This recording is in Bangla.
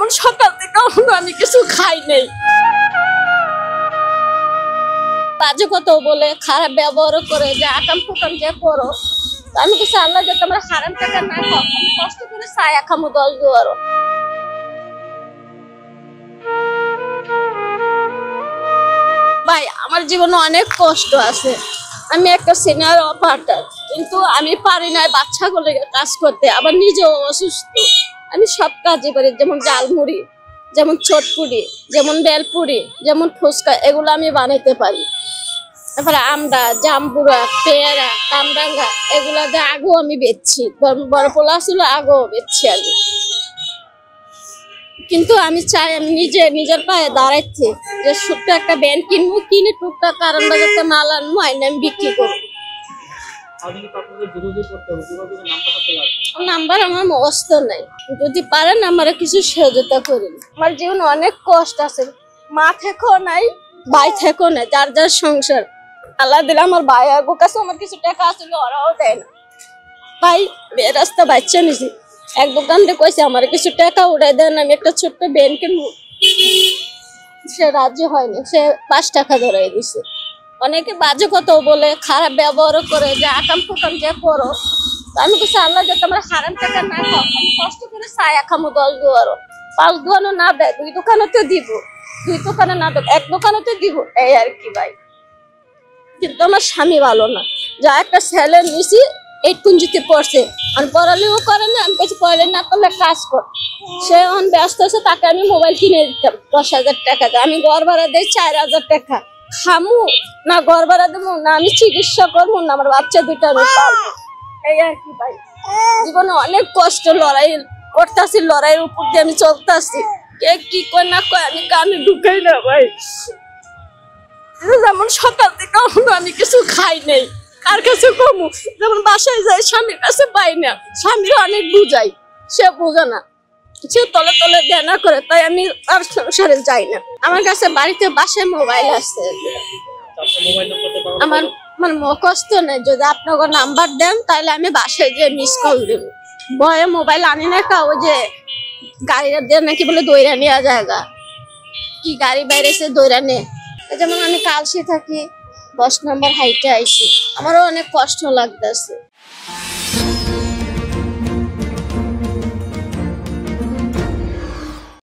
যেমন সকাল থেকে আমি কিছু খাই নাই, বাজে কথা বলে, খারাপ ব্যবহার করে, যে আকাম কুকাম যে করো, আমি কিছু আল্লাহ যাতে আমরা হারাম টাকা না খাও, আমি কষ্ট করে ছায়া খামো 10 দুয়ারও। ভাই আমার জীবনে অনেক কষ্ট আছে, আমি একটা সিনিয়র অপারেটর, কিন্তু আমি পারি না বাচ্চাগুলো কাজ করতে, আবার নিজেও অসুস্থ। আমি সব কাজই করি, যেমন জালমুড়ি, যেমন চটপুরি, যেমন বেলপুরি, যেমন ফুচকা, এগুলো আমি বানাইতে পারি। তারপরে আমরা জাম্বুরা, পেয়ারা, কামরাঙ্গা, এগুলা দিয়ে আগেও আমি বেচছি, বড় পোলা ছিল আগেও বেচছি আমি। কিন্তু আমি চাই আমি নিজের পায়ে দাঁড়াইছি, যে ছোট্ট একটা ব্যান্ড কিনবো, কিনে টুকটাক কারণ বাজারতে মাল আনবো, আইনে আমি বিক্রি করবো। নাম্বার আমার মুখস্থ নাই, যদি পারেন আমার কিছু সহযোগিতা করেন। আমার জীবনে অনেক কষ্ট আছে, মা থেকেও নাই, ভাই থেকেও নাই, যার যার সংসার আল্লাহ দিলে। আমার ভাই আর কাছে আমার কিছু টাকা আসলে ওরাও দেয় না। ভাই রাস্তা বাচ্চা নিছি, এক দোকানটা কইছে আমার কিছু টাকা উড়াই দেন, আমি একটা ছোট্ট ব্যান কিনবো, সে রাজ্য হয়নি, সে 5 টাকা ধরাই দিছে। অনেকে বাজে কথা বলে, খারাপ ব্যবহার করে, যে আকাম কুকাম যে করো, আমি কিছু আল্লাহ যাতে আমরা হারাম টাকা না খাও, আমি কষ্ট করে ছায়া খামো 10 দুয়ারও। 5 দোকানও না দেয়, 2 দোকানেতে দিব, 2 দোকানে না দেয়, 1 দোকানেতে দিব, এই আর কি ভাই। কিন্তু আমার স্বামী ভালো না, যা একটা ছেলে নিছি 8 পুঞ্জিতে পড়ছে, আমি পড়ালেও করে না, আমি কিছু পড়লে না করলে কাজ কর, সে এখন ব্যস্ত আছে, তাকে আমি মোবাইল কিনে দিতাম 10,000 টাকা দিয়ে, আমি ঘর ভাড়া দিই 4,000 টাকা, খামু না ঘর ভাড়া দেবো, না আমি চিকিৎসা করবো, না আমার বাচ্চা 2টা আমি পালবো, এই আর কি ভাই। জীবনে অনেক কষ্ট লড়াই করতেছি, লড়াইয়ের উপর দিয়ে আমি চলতেছি, কে কি কয় না কয় আমি কানে ঢুকাই না ভাই। যেমন সকাল থেকে আমি কিছু খাই নাই, কার কাছে কমু, যেমন বাসায় যাই স্বামীর কাছে পাই না, স্বামীরও অনেক বুঝাই, সে বোঝে না, সে তলে তলে দেয় না করে, তাই আমি আর সংসারে যাই না। আমার কাছে বাড়িতে বাসায় মোবাইল আছে, আমার মুখস্থ নেই, যদি আপনাকে নাম্বার দেন তাহলে আমি বাসায় গিয়ে মিস কল দেব। ভয়ে মোবাইল আনি না, কা ওই যে গাড়িটা দিয়ে নাকি বলে দইরা নেওয়া জায়গা, কি গাড়ি বাইরেছে দইরা নে। যেমন আমি কালসি থাকি, 10 নম্বর হাইটে আইছি, আমারও অনেক কষ্ট লাগতেছে।